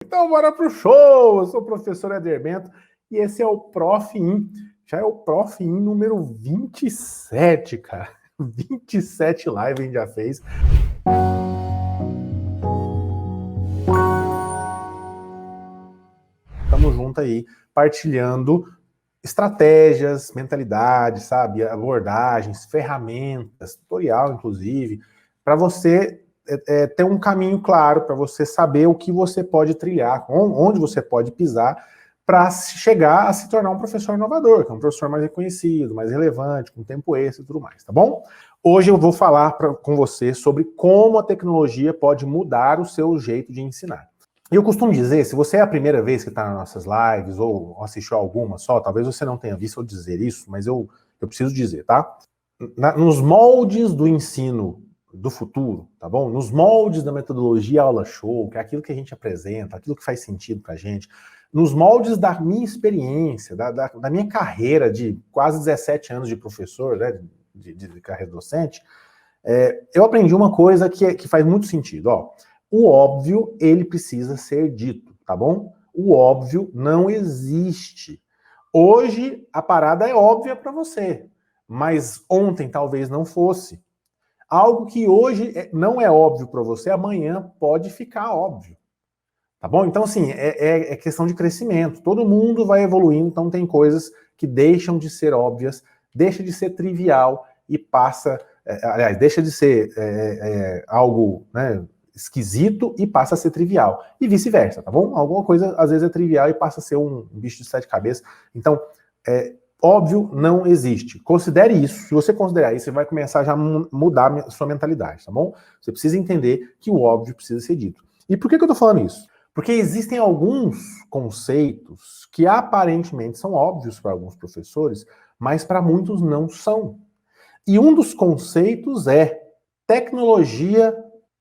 Então bora pro show! Eu sou o professor Éder Bento e esse é o Prof. In. Já é o Prof. In número 27, cara. 27 lives a gente já fez. Tamo junto aí, partilhando estratégias, mentalidades, sabe? Abordagens, ferramentas, tutorial, inclusive, para você ter um caminho claro, para você saber o que você pode trilhar, onde você pode pisar, para chegar a se tornar um professor inovador, que é um professor mais reconhecido, mais relevante, com tempo extra e tudo mais, tá bom? Hoje eu vou falar com você sobre como a tecnologia pode mudar o seu jeito de ensinar. Eu costumo dizer, se você é a primeira vez que está nas nossas lives, ou assistiu alguma só, talvez você não tenha visto eu dizer isso, mas eu preciso dizer, tá? Nos moldes do ensino do futuro, tá bom? Nos moldes da metodologia aula show, que é aquilo que a gente apresenta, aquilo que faz sentido pra gente, nos moldes da minha experiência, da minha carreira de quase 17 anos de professor, né, de carreira docente, eu aprendi uma coisa que faz muito sentido, ó. O óbvio, ele precisa ser dito, tá bom? O óbvio não existe. Hoje, a parada é óbvia para você, mas ontem talvez não fosse. Algo que hoje não é óbvio para você, amanhã pode ficar óbvio. Tá bom? Então, assim, é questão de crescimento. Todo mundo vai evoluindo, então tem coisas que deixam de ser óbvias, deixa de ser trivial e passa... aliás, deixa de ser algo, né, esquisito e passa a ser trivial. E vice-versa, tá bom? Alguma coisa, às vezes, é trivial e passa a ser um bicho de sete cabeças. Então, óbvio não existe. Considere isso. Se você considerar isso, você vai começar já a mudar a sua mentalidade, tá bom? Você precisa entender que o óbvio precisa ser dito. E por que eu tô falando isso? Porque existem alguns conceitos que aparentemente são óbvios para alguns professores, mas para muitos não são. E um dos conceitos é: tecnologia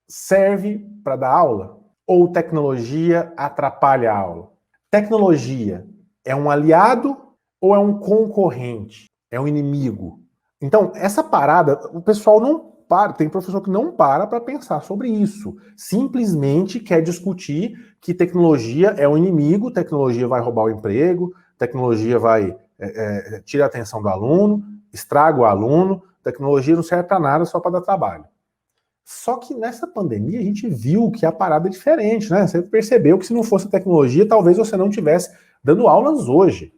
serve para dar aula? Ou tecnologia atrapalha a aula? Tecnologia é um aliado ou é um concorrente? É um inimigo? Então, essa parada, o pessoal não para, tem professor que não para pensar sobre isso. Simplesmente quer discutir que tecnologia é um inimigo, tecnologia vai roubar o emprego, tecnologia vai tirar a atenção do aluno, estraga o aluno, tecnologia não serve para nada, só para dar trabalho. Só que nessa pandemia a gente viu que a parada é diferente, né? Você percebeu que se não fosse tecnologia, talvez você não estivesse dando aulas hoje.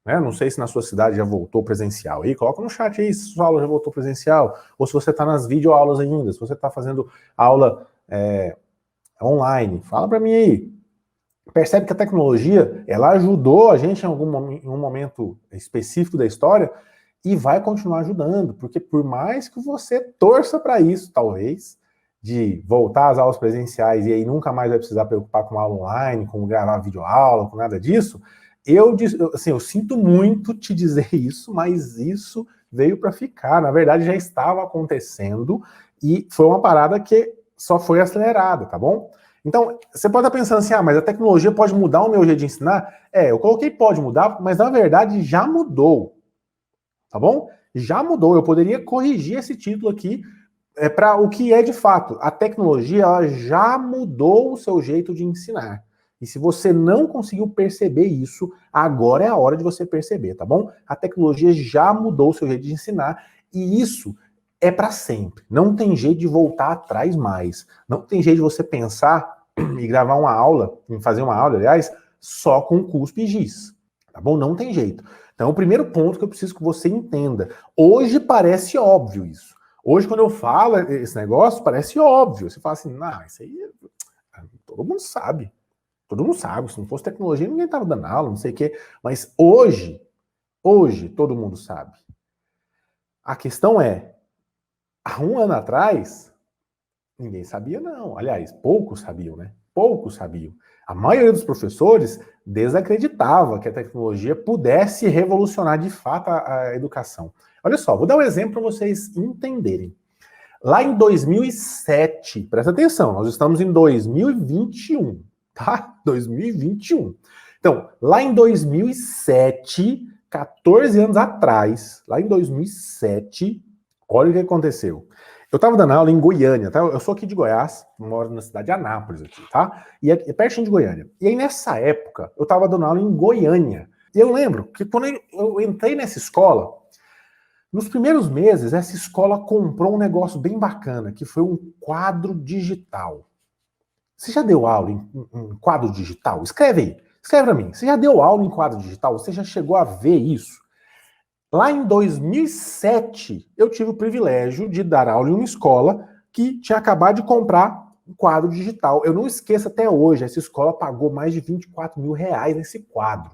Né? Não sei se na sua cidade já voltou presencial aí, coloca no chat aí se sua aula já voltou presencial, ou se você está nas videoaulas ainda, se você está fazendo aula online, fala para mim aí. Percebe que a tecnologia, ela ajudou a gente em um momento específico da história e vai continuar ajudando, porque por mais que você torça para isso, talvez, de voltar às aulas presenciais e aí nunca mais vai precisar preocupar com aula online, com gravar videoaula, com nada disso, eu sinto muito te dizer isso, mas isso veio para ficar. Na verdade, já estava acontecendo e foi uma parada que só foi acelerada, tá bom? Então, você pode estar pensando assim, mas a tecnologia pode mudar o meu jeito de ensinar? Eu coloquei pode mudar, mas na verdade já mudou, tá bom? Já mudou, eu poderia corrigir esse título aqui para o que é de fato. A tecnologia ela já mudou o seu jeito de ensinar. E se você não conseguiu perceber isso, agora é a hora de você perceber, tá bom? A tecnologia já mudou o seu jeito de ensinar e isso é para sempre. Não tem jeito de voltar atrás mais. Não tem jeito de você pensar e gravar uma aula, fazer uma aula, aliás, só com cuspe e giz, tá bom? Não tem jeito. Então, o primeiro ponto que eu preciso que você entenda. Hoje parece óbvio isso. Hoje, quando eu falo esse negócio, parece óbvio. Você fala assim, isso aí todo mundo sabe. Todo mundo sabe. Se não fosse tecnologia, ninguém estava dando aula, não sei o quê. Mas hoje, todo mundo sabe. A questão é, há um ano atrás, ninguém sabia não. Aliás, poucos sabiam, né? Poucos sabiam. A maioria dos professores desacreditava que a tecnologia pudesse revolucionar de fato a educação. Olha só, vou dar um exemplo para vocês entenderem. Lá em 2007, presta atenção, nós estamos em 2021, tá? 2021. Então, lá em 2007, 14 anos atrás, lá em 2007, olha o que aconteceu. Eu tava dando aula em Goiânia, tá? Eu sou aqui de Goiás, moro na cidade de Anápolis aqui, tá? E é pertinho de Goiânia. E aí nessa época, eu tava dando aula em Goiânia. E eu lembro que quando eu entrei nessa escola, nos primeiros meses, essa escola comprou um negócio bem bacana, que foi um quadro digital. Você já deu aula em quadro digital? Escreve aí. Escreve pra mim. Você já deu aula em quadro digital? Você já chegou a ver isso? Lá em 2007, eu tive o privilégio de dar aula em uma escola que tinha acabado de comprar um quadro digital. Eu não esqueço até hoje, essa escola pagou mais de 24 mil reais nesse quadro.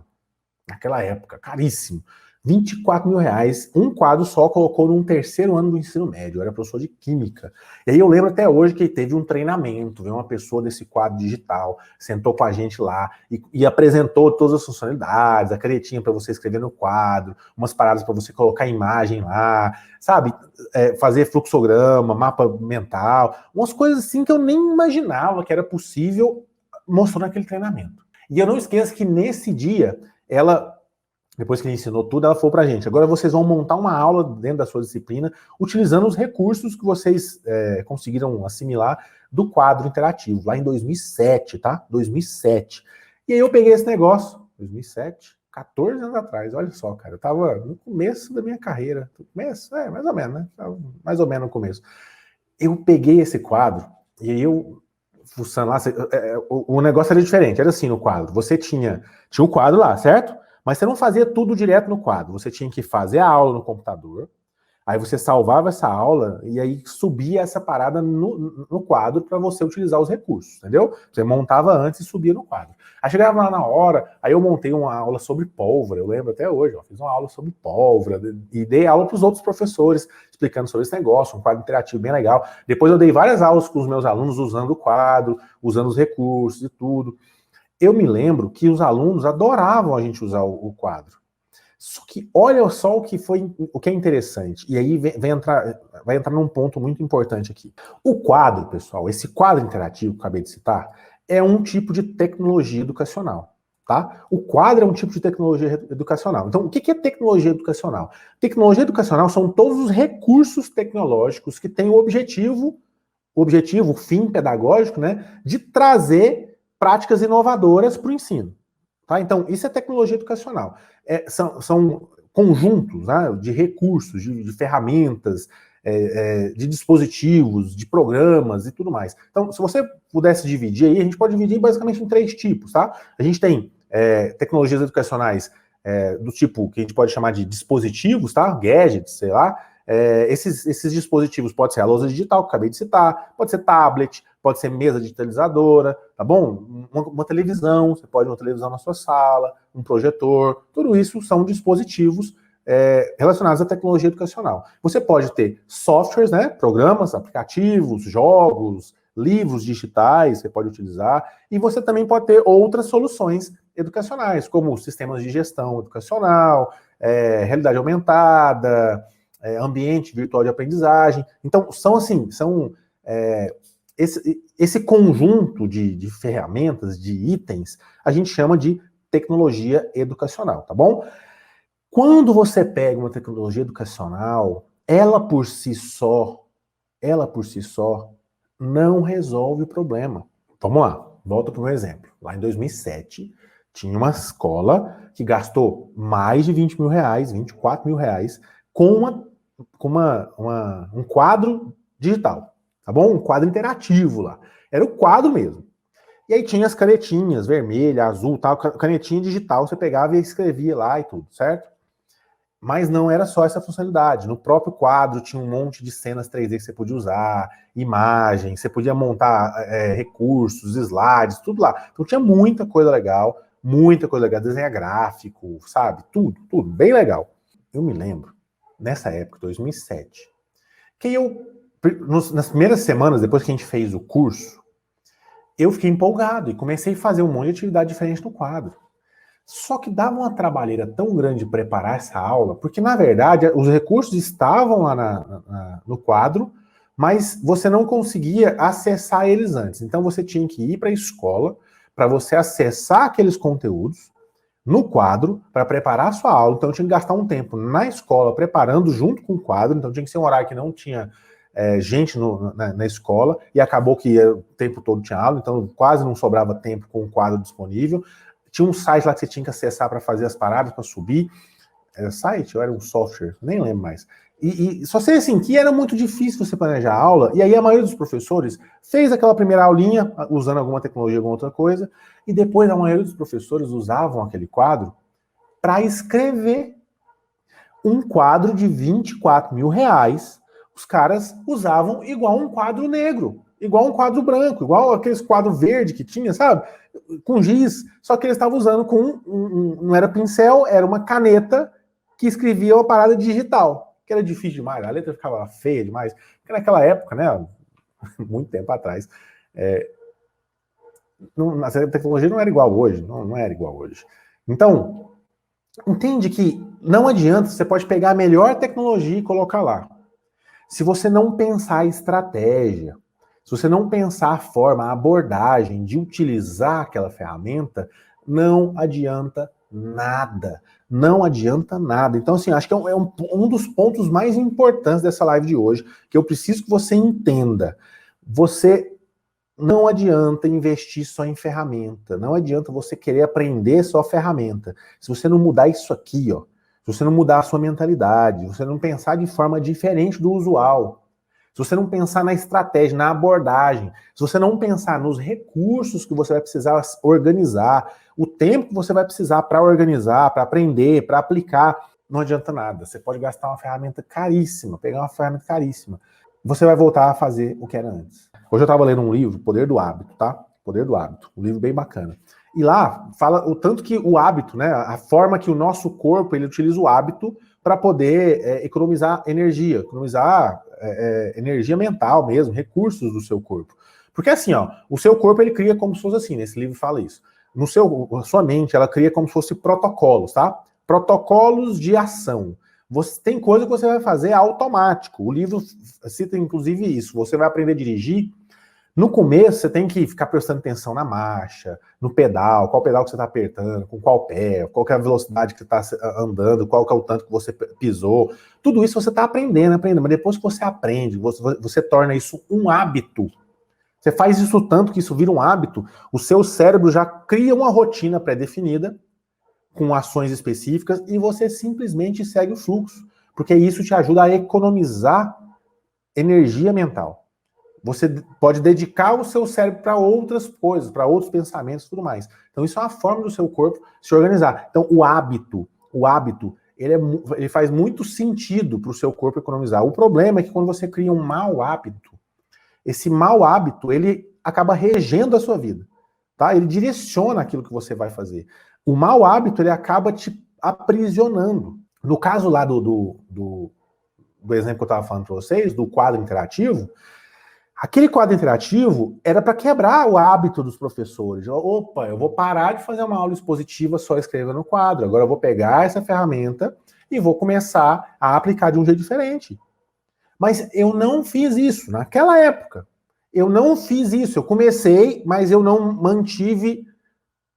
Naquela época, caríssimo. 24 mil reais, um quadro só colocou num terceiro ano do ensino médio, eu era professor de química. E aí eu lembro até hoje que teve um treinamento, veio uma pessoa desse quadro digital, sentou com a gente lá e apresentou todas as funcionalidades, a canetinha para você escrever no quadro, umas paradas para você colocar imagem lá, sabe? Fazer fluxograma, mapa mental, umas coisas assim que eu nem imaginava que era possível, mostrou naquele treinamento. E eu não esqueço que nesse dia, ela, depois que ele ensinou tudo, ela falou pra gente, agora vocês vão montar uma aula dentro da sua disciplina, utilizando os recursos que vocês conseguiram assimilar do quadro interativo, lá em 2007, tá? 2007. E aí eu peguei esse negócio, 2007, 14 anos atrás, olha só, cara, eu tava no começo da minha carreira, começo, mais ou menos, né? Mais ou menos no começo. Eu peguei esse quadro, e aí eu fuçando lá, o negócio era diferente, era assim no quadro, você tinha um quadro lá, certo? Mas você não fazia tudo direto no quadro, você tinha que fazer a aula no computador, aí você salvava essa aula e aí subia essa parada no quadro para você utilizar os recursos, entendeu? Você montava antes e subia no quadro. Aí chegava lá na hora, aí eu montei uma aula sobre pólvora, eu lembro até hoje, fiz uma aula sobre pólvora e dei aula para os outros professores explicando sobre esse negócio, um quadro interativo bem legal. Depois eu dei várias aulas com os meus alunos usando o quadro, usando os recursos e tudo. Eu me lembro que os alunos adoravam a gente usar o quadro. Só que olha só o que é interessante. E aí vai entrar num ponto muito importante aqui. O quadro, pessoal, esse quadro interativo que eu acabei de citar, é um tipo de tecnologia educacional. Tá? O quadro é um tipo de tecnologia educacional. Então, o que é tecnologia educacional? Tecnologia educacional são todos os recursos tecnológicos que têm o fim pedagógico, né, de trazer práticas inovadoras para o ensino. Tá? Então, isso é tecnologia educacional. São conjuntos, né, de recursos, de ferramentas, de dispositivos, de programas e tudo mais. Então, se você pudesse dividir aí, a gente pode dividir basicamente em 3 tipos. Tá? A gente tem tecnologias educacionais do tipo que a gente pode chamar de dispositivos, tá? Gadgets, sei lá. Esses dispositivos pode ser a lousa digital, que eu acabei de citar, pode ser tablet, pode ser mesa digitalizadora, tá bom? Uma televisão, você pode ter uma televisão na sua sala, um projetor, tudo isso são dispositivos relacionados à tecnologia educacional. Você pode ter softwares, né, programas, aplicativos, jogos, livros digitais, você pode utilizar, e você também pode ter outras soluções educacionais, como sistemas de gestão educacional, realidade aumentada, ambiente virtual de aprendizagem. Então, esse conjunto de ferramentas, de itens, a gente chama de tecnologia educacional, tá bom? Quando você pega uma tecnologia educacional, ela por si só, não resolve o problema. Vamos lá, volta para o meu exemplo. Lá em 2007, tinha uma escola que gastou mais de 20 mil reais, 24 mil reais, com um quadro digital, tá bom? Um quadro interativo lá. Era o quadro mesmo. E aí tinha as canetinhas, vermelha, azul, tal, canetinha digital, você pegava e escrevia lá e tudo, certo? Mas não era só essa funcionalidade. No próprio quadro tinha um monte de cenas 3D que você podia usar, imagens, você podia montar recursos, slides, tudo lá. Então tinha muita coisa legal, desenho gráfico, sabe? Tudo, bem legal. Eu me lembro, nessa época, 2007, que nas primeiras semanas, depois que a gente fez o curso, eu fiquei empolgado e comecei a fazer um monte de atividade diferente no quadro. Só que dava uma trabalheira tão grande preparar essa aula, porque na verdade os recursos estavam lá no quadro, mas você não conseguia acessar eles antes. Então você tinha que ir para a escola para você acessar aqueles conteúdos no quadro para preparar a sua aula. Então eu tinha que gastar um tempo na escola preparando junto com o quadro, então tinha que ser um horário que não tinha gente na escola, e acabou que o tempo todo tinha aula, então quase não sobrava tempo com o quadro disponível. Tinha um site lá que você tinha que acessar para fazer as paradas, para subir. Era site ou era um software? Nem lembro mais. E só sei assim, que era muito difícil você planejar a aula, e aí a maioria dos professores fez aquela primeira aulinha, usando alguma tecnologia, alguma outra coisa, e depois a maioria dos professores usavam aquele quadro para escrever. Um quadro de 24 mil reais, os caras usavam igual um quadro negro, igual um quadro branco, igual aqueles quadros verde que tinha, sabe? Com giz, só que eles estavam usando com não era pincel, era uma caneta que escrevia uma parada digital, que era difícil demais, a letra ficava feia demais, porque naquela época, né, muito tempo atrás, a tecnologia não era igual hoje, não era igual hoje. Então, entende que não adianta, você pode pegar a melhor tecnologia e colocar lá. Se você não pensar a estratégia, se você não pensar a forma, a abordagem de utilizar aquela ferramenta, não adianta nada. Não adianta nada. Então, assim, acho que é um dos pontos mais importantes dessa live de hoje, que eu preciso que você entenda. Você não adianta investir só em ferramenta, não adianta você querer aprender só ferramenta. Se você não mudar isso aqui, ó, se você não mudar a sua mentalidade, se você não pensar de forma diferente do usual, se você não pensar na estratégia, na abordagem, se você não pensar nos recursos que você vai precisar organizar, o tempo que você vai precisar para organizar, para aprender, para aplicar, não adianta nada. Você pode gastar uma ferramenta caríssima, pegar uma ferramenta caríssima. Você vai voltar a fazer o que era antes. Hoje eu estava lendo um livro, Poder do Hábito, tá? Poder do Hábito, um livro bem bacana. E lá fala o tanto que o hábito, né, a forma que o nosso corpo ele utiliza o hábito para poder economizar energia, energia mental mesmo, recursos do seu corpo. Porque assim, ó, o seu corpo ele cria como se fosse assim, nesse livro fala isso. A sua mente, ela cria como se fosse protocolos, tá? Protocolos de ação. Tem coisa que você vai fazer automático. O livro cita inclusive isso. Você vai aprender a dirigir. No começo, você tem que ficar prestando atenção na marcha, no pedal, qual pedal que você está apertando, com qual pé, qual que é a velocidade que você está andando, qual que é o tanto que você pisou. Tudo isso você está aprendendo. Mas depois que você aprende, você torna isso um hábito. Você faz isso tanto que isso vira um hábito, o seu cérebro já cria uma rotina pré-definida, com ações específicas, e você simplesmente segue o fluxo. Porque isso te ajuda a economizar energia mental. Você pode dedicar o seu cérebro para outras coisas, para outros pensamentos e tudo mais. Então isso é uma forma do seu corpo se organizar. Então o hábito, ele faz muito sentido para o seu corpo economizar. O problema é que quando você cria um mau hábito, esse mau hábito, ele acaba regendo a sua vida. Tá? Ele direciona aquilo que você vai fazer. O mau hábito, ele acaba te aprisionando. No caso lá do exemplo que eu estava falando para vocês, do quadro interativo, aquele quadro interativo era para quebrar o hábito dos professores. Opa, eu vou parar de fazer uma aula expositiva só escrevendo no quadro. Agora eu vou pegar essa ferramenta e vou começar a aplicar de um jeito diferente. Mas eu não fiz isso naquela época. Eu não fiz isso. Eu comecei, mas eu não mantive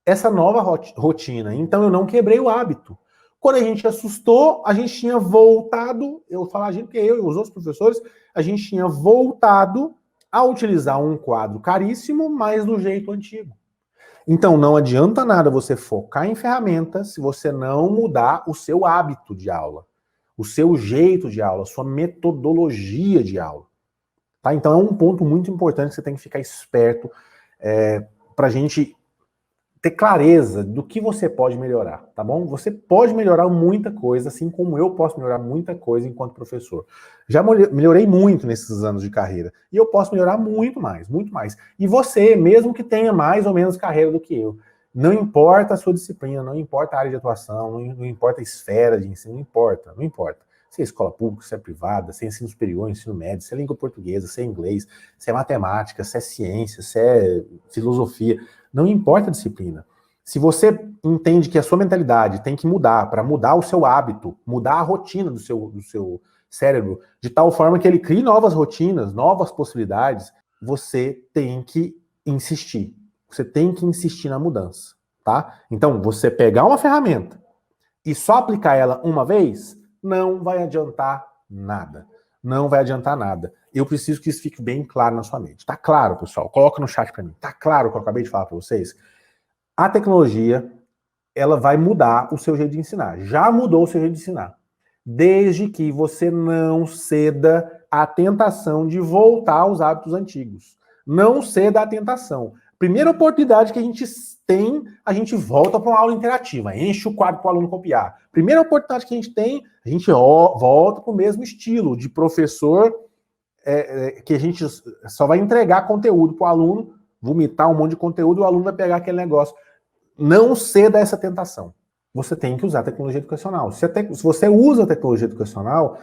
essa nova rotina. Então eu não quebrei o hábito. Quando a gente assustou, a gente tinha voltado, eu vou falar a gente, porque eu e os outros professores, a gente tinha voltado a utilizar um quadro caríssimo, mas do jeito antigo. Então não adianta nada você focar em ferramentas se você não mudar o seu hábito de aula, o seu jeito de aula, a sua metodologia de aula. Tá? Então é um ponto muito importante que você tem que ficar esperto para a gente ter clareza do que você pode melhorar, tá bom? Você pode melhorar muita coisa, assim como eu posso melhorar muita coisa enquanto professor. Já melhorei muito nesses anos de carreira. E eu posso melhorar muito mais, muito mais. E você, mesmo que tenha mais ou menos carreira do que eu, não importa a sua disciplina, não importa a área de atuação, não importa a esfera de ensino, não importa. Se é escola pública, se é privada, se é ensino superior, ensino médio, se é língua portuguesa, se é inglês, se é matemática, se é ciência, se é filosofia, não importa a disciplina. Se você entende que a sua mentalidade tem que mudar para mudar o seu hábito, mudar a rotina do seu cérebro, de tal forma que ele crie novas rotinas, novas possibilidades, você tem que insistir. Você tem que insistir na mudança, tá? Então, você pegar uma ferramenta e só aplicar ela uma vez, não vai adiantar nada. Não vai adiantar nada. Eu preciso que isso fique bem claro na sua mente. Tá claro, pessoal? Coloca no chat para mim. Tá claro o que eu acabei de falar para vocês? A tecnologia, ela vai mudar o seu jeito de ensinar. Já mudou o seu jeito de ensinar. Desde que você não ceda à tentação de voltar aos hábitos antigos. Não ceda à tentação. Primeira oportunidade que a gente tem, a gente volta para uma aula interativa, enche o quadro para o aluno copiar. Primeira oportunidade que a gente tem, a gente volta para o mesmo estilo de professor, que a gente só vai entregar conteúdo para o aluno, vomitar um monte de conteúdo e o aluno vai pegar aquele negócio. Não ceda a essa tentação. Você tem que usar a tecnologia educacional. Se você usa a tecnologia educacional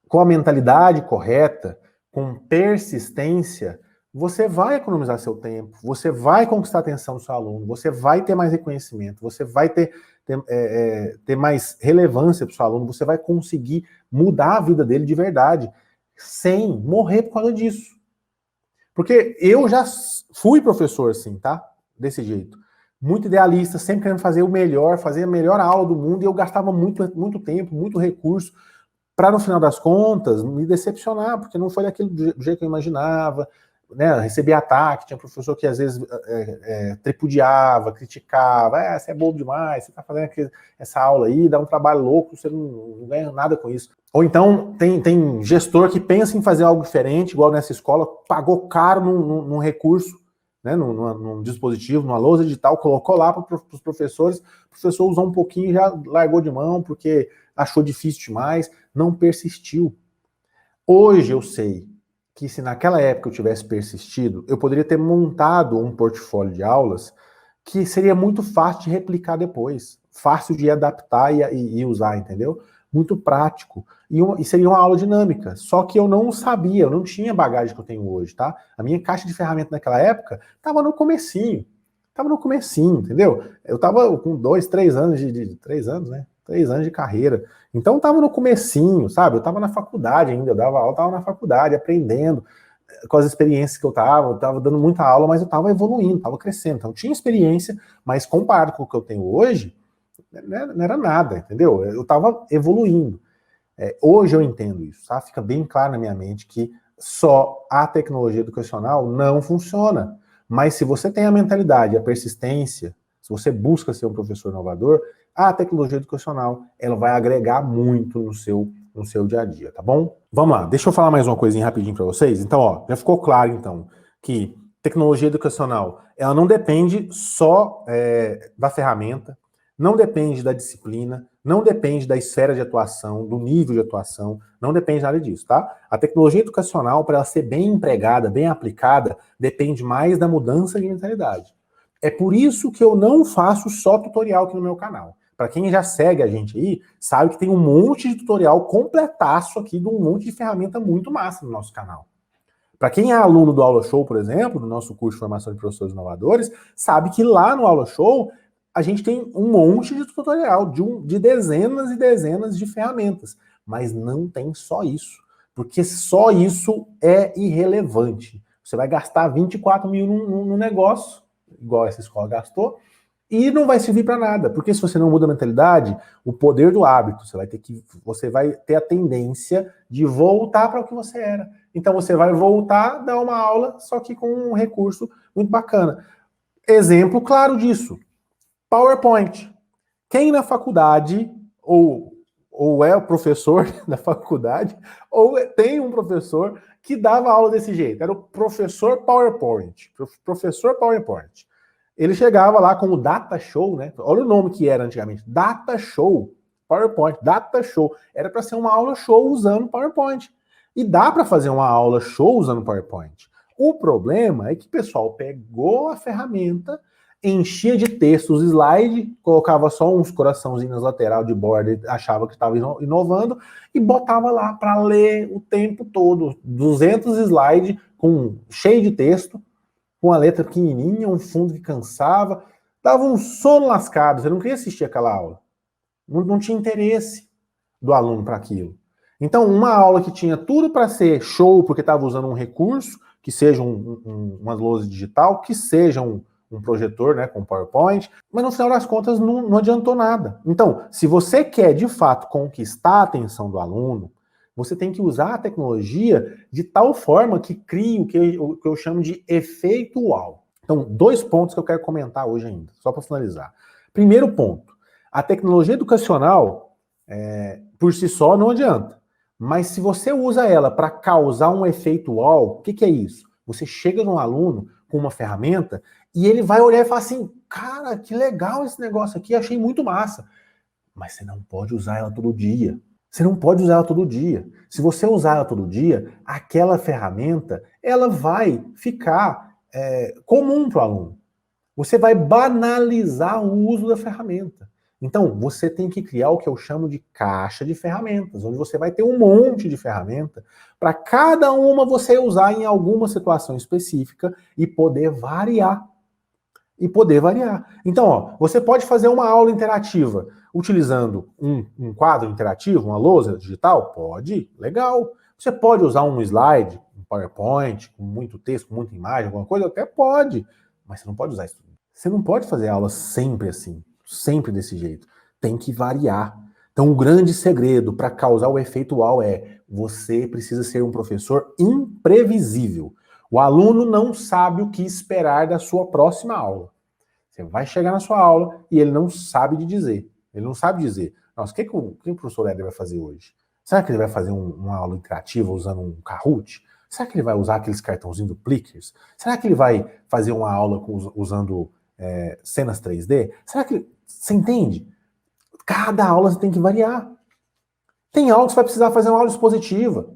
com a mentalidade correta, com persistência, você vai economizar seu tempo, você vai conquistar a atenção do seu aluno, você vai ter mais reconhecimento, você vai ter mais relevância para o seu aluno, você vai conseguir mudar a vida dele de verdade, sem morrer por causa disso. Porque eu já fui professor assim, tá? Desse jeito. Muito idealista, sempre querendo fazer o melhor, fazer a melhor aula do mundo, e eu gastava muito tempo, muito recurso, para no final das contas me decepcionar, porque não foi daquele do jeito que eu imaginava, né? Recebi ataque, tinha professor que às vezes tripudiava, criticava, você é bobo demais, você está fazendo essa aula aí, dá um trabalho louco, você não ganha nada com isso. Ou então tem gestor que pensa em fazer algo diferente, igual nessa escola, pagou caro num recurso, né, num dispositivo, numa lousa digital, colocou lá para os professores, o professor usou um pouquinho e já largou de mão, porque achou difícil demais, não persistiu. Hoje eu sei que se naquela época eu tivesse persistido, eu poderia ter montado um portfólio de aulas que seria muito fácil de replicar depois, fácil de adaptar e usar, entendeu? Muito prático. E seria uma aula dinâmica. Só que eu não sabia, eu não tinha a bagagem que eu tenho hoje, tá? A minha caixa de ferramentas naquela época estava no comecinho. Estava no comecinho, entendeu? Eu estava com 3 anos 3 anos, né? 3 anos de carreira. Então eu estava no comecinho, sabe? Eu estava na faculdade ainda, eu dava aula, estava na faculdade, aprendendo com as experiências que eu estava dando muita aula, mas eu estava evoluindo, estava crescendo. Então eu tinha experiência, mas comparado com o que eu tenho hoje, não era nada, entendeu? Eu estava evoluindo. Hoje eu entendo isso, tá? Fica bem claro na minha mente que só a tecnologia educacional não funciona. Mas se você tem a mentalidade, a persistência, se você busca ser um professor inovador, a tecnologia educacional ela vai agregar muito no seu dia a dia, tá bom? Vamos lá, deixa eu falar mais uma coisinha rapidinho para vocês. Então, já ficou claro então que tecnologia educacional ela não depende só da ferramenta, não depende da disciplina, não depende da esfera de atuação, do nível de atuação, não depende nada disso, tá? A tecnologia educacional, para ela ser bem empregada, bem aplicada, depende mais da mudança de mentalidade. É por isso que eu não faço só tutorial aqui no meu canal. Para quem já segue a gente aí, sabe que tem um monte de tutorial completaço aqui de um monte de ferramenta muito massa no nosso canal. Para quem é aluno do Aula Show, por exemplo, do nosso curso de formação de professores inovadores, sabe que lá no Aula Show a gente tem um monte de tutorial, de dezenas e dezenas de ferramentas. Mas não tem só isso. Porque só isso é irrelevante. Você vai gastar 24 mil num negócio, igual essa escola gastou, e não vai servir para nada. Porque se você não muda a mentalidade, o poder do hábito, você vai ter a tendência de voltar para o que você era. Então você vai voltar a dar uma aula, só que com um recurso muito bacana. Exemplo claro disso. PowerPoint. Quem na faculdade, ou é o professor da faculdade, ou tem um professor que dava aula desse jeito. Era o professor PowerPoint. Professor PowerPoint. Ele chegava lá com o Data Show, né? Olha o nome que era antigamente. Data Show. PowerPoint. Data Show. Era para ser uma aula show usando PowerPoint. E dá para fazer uma aula show usando PowerPoint. O problema é que o pessoal pegou a ferramenta, enchia de texto os slides, colocava só uns coraçãozinhos na lateral de borda, achava que estava inovando, e botava lá para ler o tempo todo, 200 slides, cheio de texto, com a letra pequenininha, um fundo que cansava, dava um sono lascado, você não queria assistir aquela aula. Não tinha interesse do aluno para aquilo. Então, uma aula que tinha tudo para ser show, porque estava usando um recurso, que seja uma lousa digital, que seja um projetor, né, com PowerPoint, mas no final das contas não adiantou nada. Então, se você quer de fato conquistar a atenção do aluno, Você tem que usar a tecnologia de tal forma que crie o que eu chamo de efeito uau. Então, 2 pontos que eu quero comentar hoje ainda, só para finalizar. Primeiro ponto, a tecnologia educacional, por si só, não adianta. Mas se você usa ela para causar um efeito uau, o que é isso? Você chega num aluno com uma ferramenta e ele vai olhar e falar assim, cara, que legal esse negócio aqui, achei muito massa. Mas você não pode usar ela todo dia. Você não pode usar ela todo dia. Se você usar ela todo dia, aquela ferramenta, ela vai ficar comum para o aluno. Você vai banalizar o uso da ferramenta. Então, você tem que criar o que eu chamo de caixa de ferramentas, onde você vai ter um monte de ferramenta para cada uma você usar em alguma situação específica e poder variar. Então, ó, você pode fazer uma aula interativa utilizando um quadro interativo, uma lousa digital? Pode, legal. Você pode usar um slide, um PowerPoint, com muito texto, com muita imagem, alguma coisa? Até pode. Mas você não pode usar isso. Você não pode fazer aula sempre assim, sempre desse jeito. Tem que variar. Então, o grande segredo para causar o efeito uau é você precisa ser um professor imprevisível. O aluno não sabe o que esperar da sua próxima aula. Você vai chegar na sua aula e ele não sabe de dizer. Ele não sabe dizer, nossa, o que o professor Éder vai fazer hoje? Será que ele vai fazer uma aula interativa usando um Kahoot? Será que ele vai usar aqueles cartãozinhos do Plickers? Será que ele vai fazer uma aula usando cenas 3D? Será que... Você entende? Cada aula você tem que variar. Tem aula que você vai precisar fazer uma aula expositiva.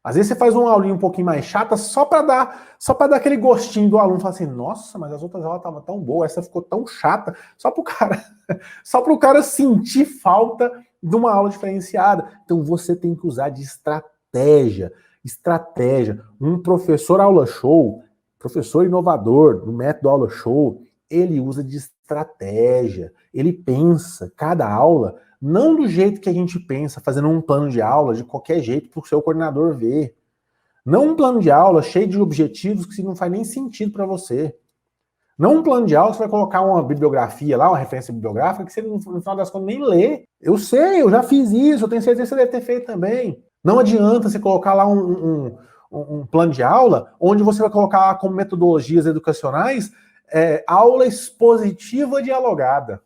Às vezes você faz uma aulinha um pouquinho mais chata só para dar aquele gostinho do aluno, falar assim, nossa, mas as outras aulas estavam tão boas, essa ficou tão chata, só para o cara sentir falta de uma aula diferenciada. Então você tem que usar de estratégia. Um professor aula show, professor inovador do método aula show, ele usa de estratégia. Ele pensa cada aula não do jeito que a gente pensa, fazendo um plano de aula de qualquer jeito para o seu coordenador ver. Não um plano de aula cheio de objetivos que não faz nem sentido para você. Não um plano de aula que você vai colocar uma bibliografia lá, uma referência bibliográfica, que você no final das contas nem lê. Eu sei, eu já fiz isso, eu tenho certeza que você deve ter feito também. Não adianta você colocar lá um plano de aula onde você vai colocar como metodologias educacionais aula expositiva dialogada.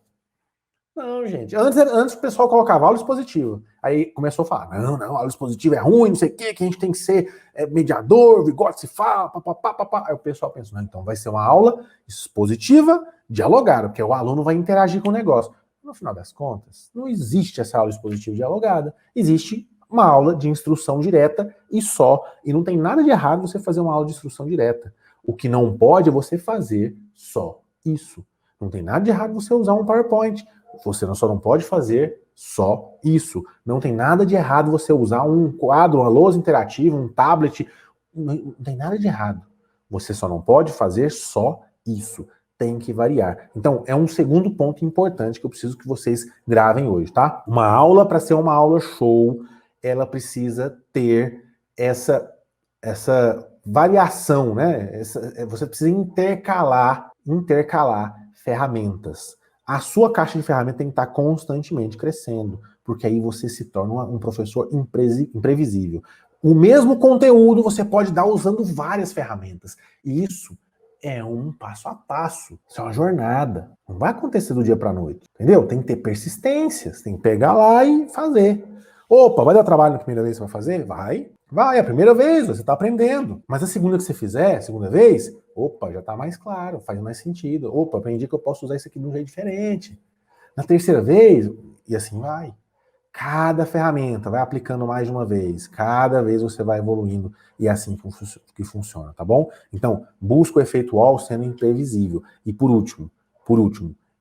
Não, gente. Antes o pessoal colocava aula expositiva. Aí começou a falar, não, aula expositiva é ruim, não sei o quê, que a gente tem que ser mediador, vigor se fala, papapá. Aí o pessoal pensa, não, então vai ser uma aula expositiva dialogada, porque o aluno vai interagir com o negócio. No final das contas, não existe essa aula expositiva dialogada. Existe uma aula de instrução direta e só. E não tem nada de errado você fazer uma aula de instrução direta. O que não pode é você fazer só isso. Não tem nada de errado você usar um PowerPoint. Você só não pode fazer só isso. Não tem nada de errado você usar um quadro, uma lousa interativa, um tablet. Não tem nada de errado. Você só não pode fazer só isso. Tem que variar. Então, é um segundo ponto importante que eu preciso que vocês gravem hoje, tá? Uma aula, para ser uma aula show, ela precisa ter essa variação, né? Você precisa intercalar ferramentas. A sua caixa de ferramentas tem que estar constantemente crescendo, porque aí você se torna um professor imprevisível. O mesmo conteúdo você pode dar usando várias ferramentas. E isso é um passo a passo. Isso é uma jornada. Não vai acontecer do dia para a noite. Entendeu? Tem que ter persistência. Você tem que pegar lá e fazer. Opa, vai dar trabalho na primeira vez que você vai fazer? Vai. Vai, é a primeira vez, você está aprendendo. Mas a segunda que você fizer, a segunda vez, opa, já está mais claro, faz mais sentido. Opa, aprendi que eu posso usar isso aqui de um jeito diferente. Na terceira vez, e assim vai. Cada ferramenta vai aplicando mais de uma vez. Cada vez você vai evoluindo. E é assim que funciona, tá bom? Então, busca o efeito uau sendo imprevisível. E por último,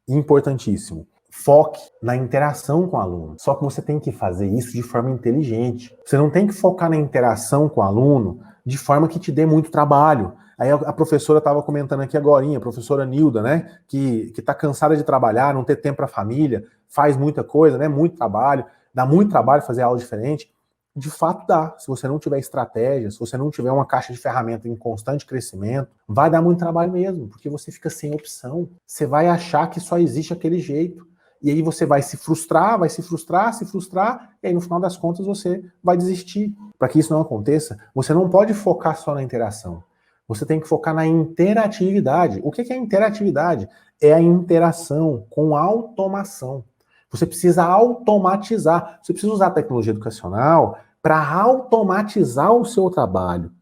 importantíssimo, foque na interação com o aluno. Só que você tem que fazer isso de forma inteligente. Você não tem que focar na interação com o aluno de forma que te dê muito trabalho. Aí a professora estava comentando aqui agorinha, a professora Nilda, né, que está cansada de trabalhar, não ter tempo para a família, faz muita coisa, né, muito trabalho, dá muito trabalho fazer aula diferente. De fato dá. Se você não tiver estratégia, se você não tiver uma caixa de ferramentas em constante crescimento, vai dar muito trabalho mesmo, porque você fica sem opção. Você vai achar que só existe aquele jeito. E aí você vai se frustrar, e aí no final das contas você vai desistir. Para que isso não aconteça, você não pode focar só na interação. Você tem que focar na interatividade. O que é interatividade? É a interação com automação. Você precisa automatizar. Você precisa usar a tecnologia educacional para automatizar o seu trabalho.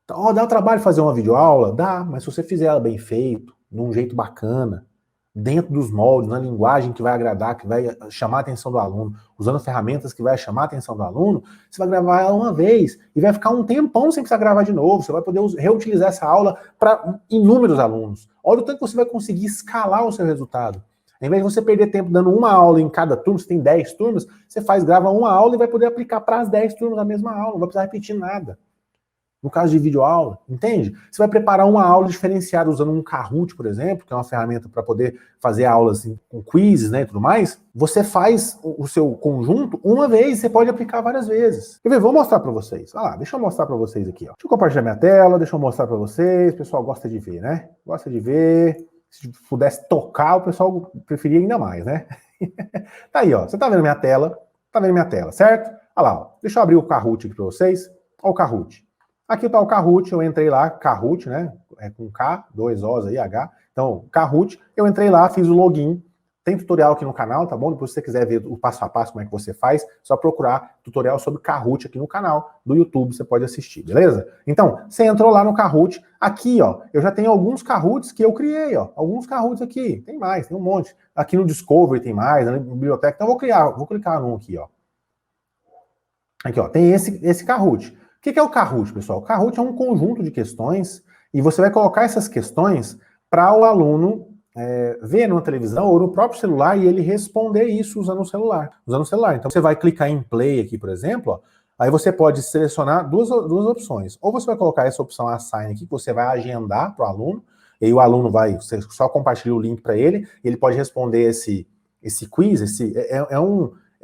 Então, dá trabalho fazer uma videoaula? Dá, mas se você fizer ela bem feito, num jeito bacana, dentro dos moldes, na linguagem que vai agradar, que vai chamar a atenção do aluno, usando ferramentas que vai chamar a atenção do aluno, você vai gravar ela uma vez e vai ficar um tempão sem precisar gravar de novo. Você vai poder reutilizar essa aula para inúmeros alunos. Olha o tanto que você vai conseguir escalar o seu resultado. Ao invés de você perder tempo dando uma aula em cada turma, você tem 10 turmas, você grava uma aula e vai poder aplicar para as 10 turmas a mesma aula, não vai precisar repetir nada. No caso de videoaula, entende? Você vai preparar uma aula diferenciada usando um Kahoot, por exemplo, que é uma ferramenta para poder fazer aulas assim, com quizzes, né, e tudo mais. Você faz o seu conjunto uma vez, você pode aplicar várias vezes. Quer ver? Vou mostrar para vocês. Deixa eu mostrar para vocês aqui. Ó. Deixa eu compartilhar minha tela, deixa eu mostrar para vocês. O pessoal gosta de ver, né? Gosta de ver. Se pudesse tocar, o pessoal preferia ainda mais, né? Tá aí, ó. Você tá vendo minha tela? Tá vendo minha tela, certo? Olha lá, ó. Deixa eu abrir o Kahoot aqui para vocês. Olha o Kahoot. Aqui tá o Kahoot, eu entrei lá, Kahoot, né? É com K, 2 Os aí, H. Então, Kahoot, eu entrei lá, fiz o login. Tem tutorial aqui no canal, tá bom? Depois se você quiser ver o passo a passo, como é que você faz, só procurar tutorial sobre Kahoot aqui no canal do YouTube, você pode assistir, beleza? Então, você entrou lá no Kahoot. Aqui, ó, eu já tenho alguns Kahoots que eu criei, ó. Alguns Kahoots aqui, tem mais, tem um monte. Aqui no Discovery tem mais, na biblioteca. Então, vou clicar num aqui, ó. Aqui, ó, tem esse Kahoot. O que é o Kahoot, pessoal? O Kahoot é um conjunto de questões e você vai colocar essas questões para o aluno ver numa televisão ou no próprio celular e ele responder isso usando o celular. Então você vai clicar em play aqui, por exemplo, ó, aí você pode selecionar duas opções. Ou você vai colocar essa opção assign aqui, que você vai agendar para o aluno, e aí o aluno você só compartilha o link para ele, e ele pode responder esse quiz, é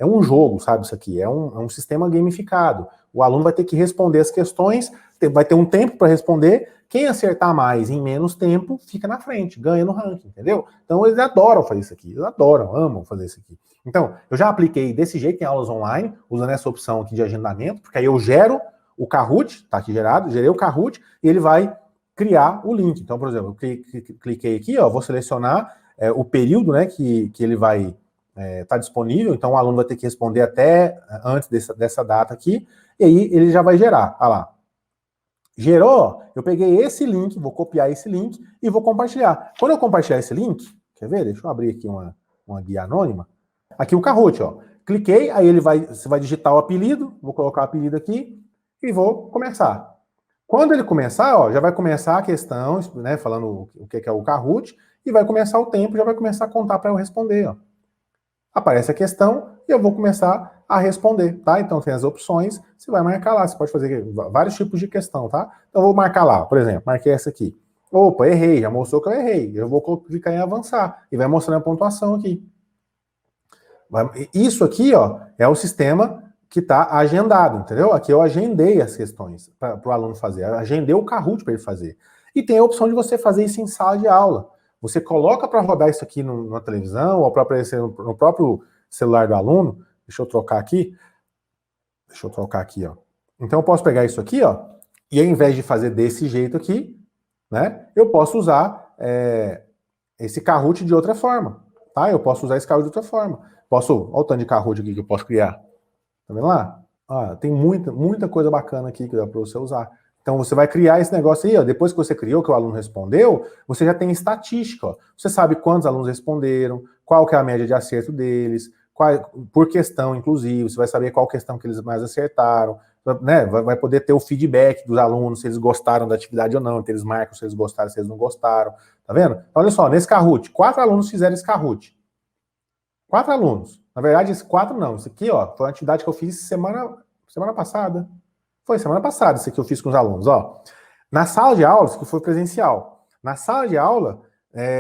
um jogo, sabe, isso aqui, é um sistema gamificado. O aluno vai ter que responder as questões, vai ter um tempo para responder, quem acertar mais em menos tempo, fica na frente, ganha no ranking, entendeu? Então eles adoram fazer isso aqui, eles adoram, amam fazer isso aqui. Então, eu já apliquei desse jeito em aulas online, usando essa opção aqui de agendamento, porque aí eu gero o Kahoot, tá aqui gerado, gerei o Kahoot, e ele vai criar o link. Então, por exemplo, eu cliquei aqui, ó, vou selecionar o período, né, que ele vai tá disponível, então o aluno vai ter que responder até antes dessa data aqui, e aí ele já vai gerar. Olha lá. Gerou, eu peguei esse link, vou copiar esse link e vou compartilhar. Quando eu compartilhar esse link, quer ver? Deixa eu abrir aqui uma guia anônima. Aqui o Kahoot, ó. Cliquei, aí você vai digitar o apelido, vou colocar o apelido aqui e vou começar. Quando ele começar, ó, já vai começar a questão, né, falando o que é o Kahoot, e vai começar o tempo, já vai começar a contar para eu responder, ó. Aparece a questão e eu vou começar a responder, tá? Então tem as opções, você vai marcar lá, você pode fazer vários tipos de questão, tá? Então eu vou marcar lá, por exemplo, marquei essa aqui. Opa, errei, já mostrou que eu errei. Eu vou clicar em avançar e vai mostrando a pontuação aqui. Isso aqui, ó, é o sistema que está agendado, entendeu? Aqui eu agendei as questões para o aluno fazer, eu agendei o Kahoot para ele fazer. E tem a opção de você fazer isso em sala de aula. Você coloca para rodar isso aqui na televisão, ou para aparecer no próprio celular do aluno. Deixa eu trocar aqui. Ó. Então eu posso pegar isso aqui, ó, e ao invés de fazer desse jeito aqui, né, eu posso usar esse Kahoot de outra forma, tá? Eu posso usar esse Kahoot de outra forma. Olha o tanto de Kahoot aqui que eu posso criar. Tá vendo lá? Tem muita coisa bacana aqui que dá para você usar. Então você vai criar esse negócio aí, ó. Depois que você criou, que o aluno respondeu, você já tem estatística, ó. Você sabe quantos alunos responderam, qual que é a média de acerto deles, por questão, inclusive, você vai saber qual questão que eles mais acertaram, né? Vai poder ter o feedback dos alunos, se eles gostaram da atividade ou não, então eles marcam se eles gostaram, se eles não gostaram, tá vendo? Então, olha só, nesse Kahoot, 4 alunos fizeram esse Kahoot. 4 alunos. Na verdade, esse 4 não. Isso aqui, ó, foi uma atividade que eu fiz semana passada. Foi semana passada isso aqui que eu fiz com os alunos, ó. Na sala de aula, isso que foi presencial. Na sala de aula,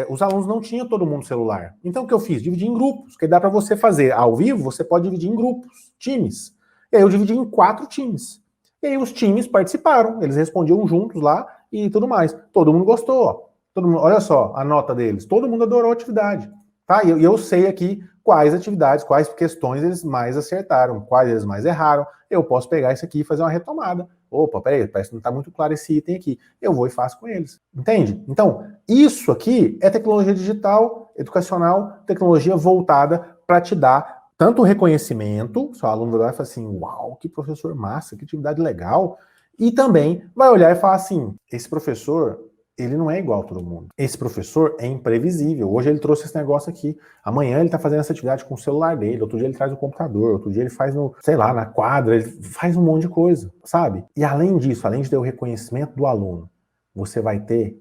os alunos não tinham todo mundo celular. Então o que eu fiz? Dividi em grupos, que dá para você fazer ao vivo, você pode dividir em grupos, times. E aí eu dividi em 4 times. E aí os times participaram, eles respondiam juntos lá e tudo mais. Todo mundo gostou, ó. Olha só a nota deles. Todo mundo adorou a atividade. Tá? E eu sei aqui quais atividades, quais questões eles mais acertaram, quais eles mais erraram. Eu posso pegar isso aqui e fazer uma retomada. Opa, peraí, parece que não está muito claro esse item aqui. Eu vou e faço com eles. Entende? Então, isso aqui é tecnologia digital, educacional, tecnologia voltada para te dar tanto reconhecimento, seu aluno vai olhar e falar assim, uau, que professor massa, que atividade legal, e também vai olhar e falar assim, esse professor, ele não é igual a todo mundo. Esse professor é imprevisível. Hoje ele trouxe esse negócio aqui. Amanhã ele tá fazendo essa atividade com o celular dele. Outro dia ele traz o computador. Outro dia ele faz no, sei lá, na quadra. Ele faz um monte de coisa, sabe? E além disso, além de ter o reconhecimento do aluno, você vai ter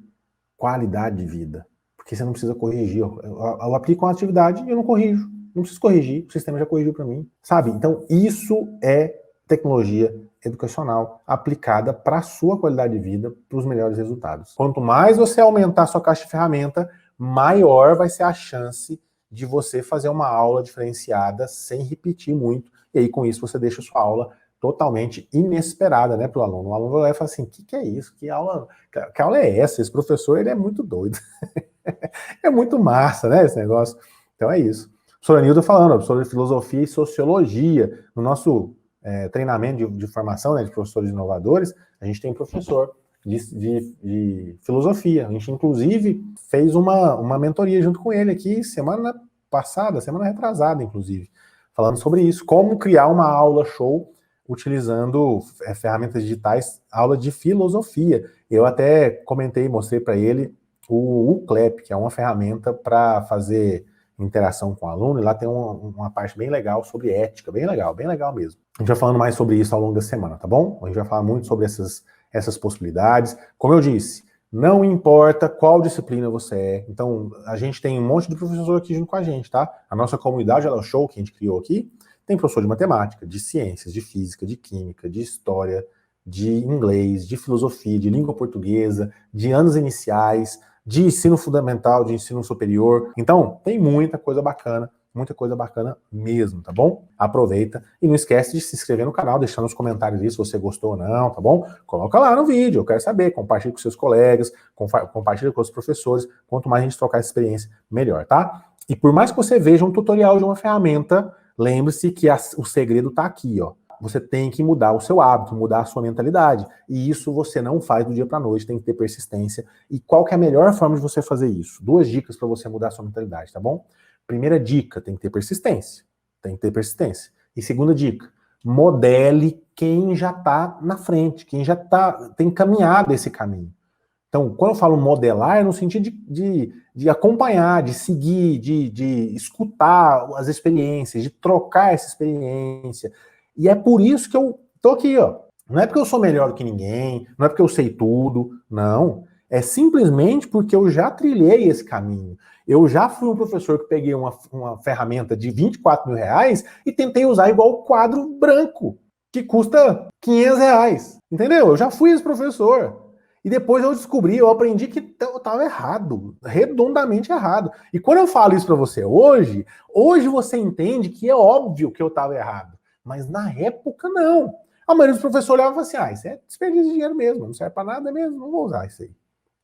qualidade de vida. Porque você não precisa corrigir. Eu aplico uma atividade e eu não corrijo. Não preciso corrigir. O sistema já corrigiu para mim. Sabe? Então isso é tecnologia educacional aplicada para a sua qualidade de vida, para os melhores resultados. Quanto mais você aumentar a sua caixa de ferramenta, maior vai ser a chance de você fazer uma aula diferenciada sem repetir muito. E aí, com isso, você deixa a sua aula totalmente inesperada, né, para o aluno. O aluno vai lá e fala assim, que é isso? Que aula é essa? Esse professor, ele é muito doido. É muito massa, né, esse negócio. Então é isso. O professor Anildo falando, professor de filosofia e sociologia. No nosso treinamento de formação, né, de professores inovadores, a gente tem professor de filosofia. A gente, inclusive, fez uma mentoria junto com ele aqui semana passada, semana retrasada, inclusive, falando sobre isso, como criar uma aula show utilizando ferramentas digitais, aula de filosofia. Eu até comentei, mostrei para ele o Uclep, que é uma ferramenta para fazer interação com o aluno, e lá tem uma parte bem legal sobre ética, bem legal mesmo. A gente vai falando mais sobre isso ao longo da semana, tá bom? A gente vai falar muito sobre essas possibilidades. Como eu disse, não importa qual disciplina você é. Então, a gente tem um monte de professor aqui junto com a gente, tá? A nossa comunidade, ela é o show que a gente criou aqui, tem professor de matemática, de ciências, de física, de química, de história, de inglês, de filosofia, de língua portuguesa, de anos iniciais, de ensino fundamental, de ensino superior. Então, tem muita coisa bacana mesmo, tá bom? Aproveita e não esquece de se inscrever no canal, deixar nos comentários aí se você gostou ou não, tá bom? Coloca lá no vídeo, eu quero saber, compartilhe com seus colegas, compartilhe com os professores, quanto mais a gente trocar essa experiência, melhor, tá? E por mais que você veja um tutorial de uma ferramenta, lembre-se que o segredo tá aqui, ó. Você tem que mudar o seu hábito, mudar a sua mentalidade. E isso você não faz do dia para a noite, tem que ter persistência. E qual que é a melhor forma de você fazer isso? 2 dicas para você mudar a sua mentalidade, tá bom? Primeira dica, tem que ter persistência. Tem que ter persistência. E segunda dica, modele quem já está na frente, quem já tem caminhado esse caminho. Então, quando eu falo modelar, é no sentido de acompanhar, de seguir, de escutar as experiências, de trocar essa experiência. E é por isso que eu tô aqui, ó. Não é porque eu sou melhor do que ninguém, não é porque eu sei tudo, não. É simplesmente porque eu já trilhei esse caminho. Eu já fui um professor que peguei uma ferramenta de 24 mil reais e tentei usar igual o quadro branco, que custa 500 reais. Entendeu? Eu já fui esse professor. E depois eu descobri, eu aprendi que eu estava errado, redondamente errado. E quando eu falo isso para você hoje você entende que é óbvio que eu estava errado. Mas na época, não. A maioria dos professores olhava e falava assim, isso é desperdício de dinheiro mesmo, não serve para nada mesmo, não vou usar isso aí.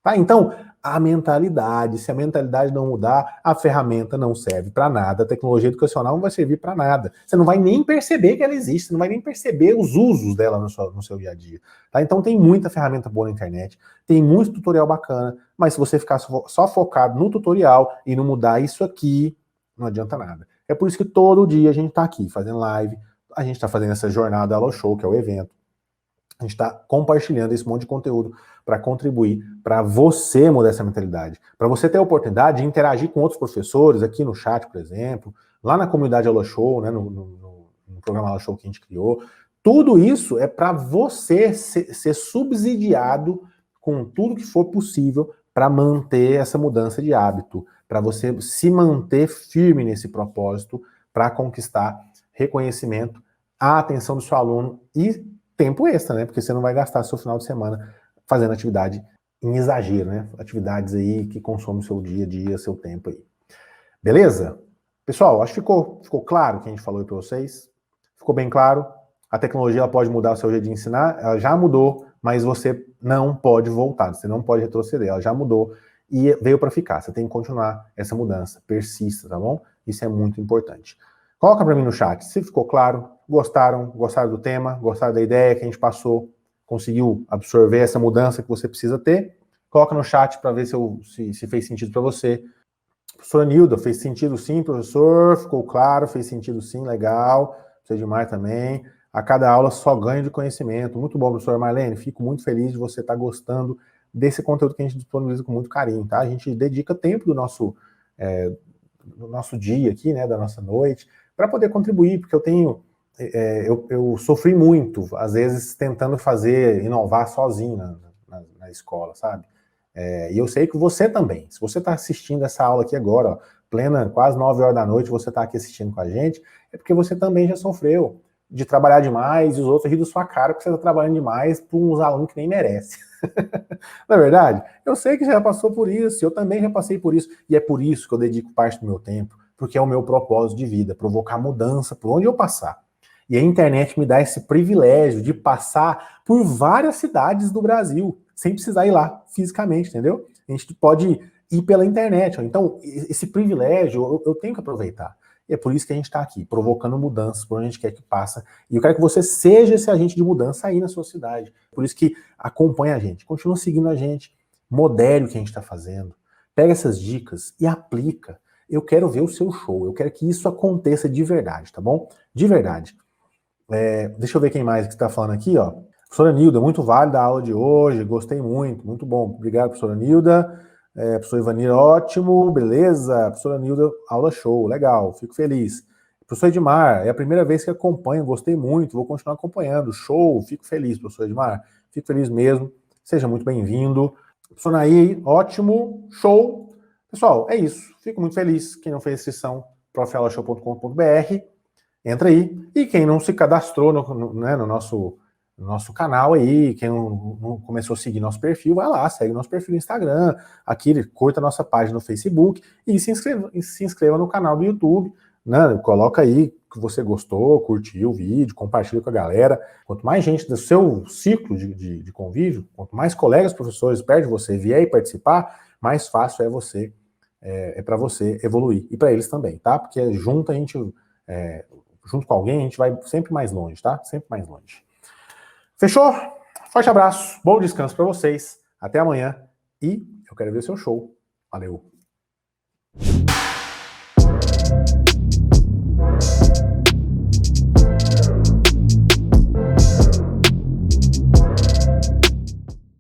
Tá? Então, a mentalidade, se a mentalidade não mudar, a ferramenta não serve para nada, a tecnologia educacional não vai servir para nada. Você não vai nem perceber que ela existe, você não vai nem perceber os usos dela no seu dia a dia. Tá? Então, tem muita ferramenta boa na internet, tem muito tutorial bacana, mas se você ficar só focado no tutorial e não mudar isso aqui, não adianta nada. É por isso que todo dia a gente está aqui fazendo live, a gente está fazendo essa jornada Allo Show, que é o evento. A gente está compartilhando esse monte de conteúdo para contribuir para você mudar essa mentalidade. Para você ter a oportunidade de interagir com outros professores, aqui no chat, por exemplo, lá na comunidade Allo Show, né, no programa Allo Show que a gente criou. Tudo isso é para você ser subsidiado com tudo que for possível para manter essa mudança de hábito, para você se manter firme nesse propósito, para conquistar reconhecimento, a atenção do seu aluno e tempo extra, né? Porque você não vai gastar seu final de semana fazendo atividade em exagero, né? Atividades aí que consomem seu dia a dia, seu tempo aí. Beleza? Pessoal, acho que ficou claro o que a gente falou aí para vocês. Ficou bem claro? A tecnologia ela pode mudar o seu jeito de ensinar, ela já mudou, mas você não pode voltar, você não pode retroceder, ela já mudou. e veio para ficar. Você tem que continuar essa mudança, persista, tá bom? Isso é muito importante. Coloca para mim no chat se ficou claro, gostaram do tema, gostaram da ideia que a gente passou, conseguiu absorver essa mudança que você precisa ter. Coloca no chat para ver se fez sentido para você. Professora Nilda, fez sentido sim, professor, ficou claro, fez sentido sim, legal. Professor Edmar também. A cada aula só ganho de conhecimento. Muito bom, professora Marlene, fico muito feliz de você estar gostando desse conteúdo que a gente disponibiliza com muito carinho, tá? A gente dedica tempo do nosso dia aqui, né, da nossa noite, para poder contribuir, porque eu sofri muito, às vezes, tentando inovar sozinho na escola, sabe? E eu sei que você também, se você está assistindo essa aula aqui agora, ó, plena, quase 9 horas da noite, você está aqui assistindo com a gente, é porque você também já sofreu de trabalhar demais e os outros rir da sua cara porque você está trabalhando demais para uns alunos que nem merecem. Não é verdade? Eu sei que já passou por isso, eu também já passei por isso, e é por isso que eu dedico parte do meu tempo, porque é o meu propósito de vida, provocar mudança por onde eu passar. E a internet me dá esse privilégio de passar por várias cidades do Brasil, sem precisar ir lá fisicamente, entendeu? A gente pode ir pela internet. Então, esse privilégio eu tenho que aproveitar. E é por isso que a gente está aqui, provocando mudanças por onde a gente quer que passa. E eu quero que você seja esse agente de mudança aí na sua cidade. Por isso que acompanha a gente, continua seguindo a gente, modere o que a gente está fazendo, pega essas dicas e aplica. Eu quero ver o seu show, eu quero que isso aconteça de verdade, tá bom? De verdade. Deixa eu ver quem mais que está falando aqui, ó. Professora Nilda, muito válida a aula de hoje, gostei muito bom. Obrigado, professora Nilda. Professor Ivanir, ótimo, beleza. Professora Nilda, aula show, legal, fico feliz. Professor Edmar, é a primeira vez que acompanho, gostei muito, vou continuar acompanhando, show, fico feliz, professor Edmar, fico feliz mesmo, seja muito bem-vindo. Professor Nair, ótimo, show. Pessoal, é isso, fico muito feliz. Quem não fez inscrição, profalashow.com.br, entra aí. E quem não se cadastrou no nosso canal aí, quem não começou a seguir nosso perfil, vai lá, segue nosso perfil no Instagram, aqui curta a nossa página no Facebook e se inscreva no canal do YouTube, né? Coloca aí que você gostou, curtiu o vídeo, compartilha com a galera. Quanto mais gente do seu ciclo de convívio, quanto mais colegas professores perto de você vier e participar, mais fácil é para você evoluir. E para eles também, tá? Porque junto a gente... junto com alguém, a gente vai sempre mais longe, tá? Sempre mais longe. Fechou? Forte abraço, bom descanso para vocês, até amanhã e eu quero ver o seu show. Valeu!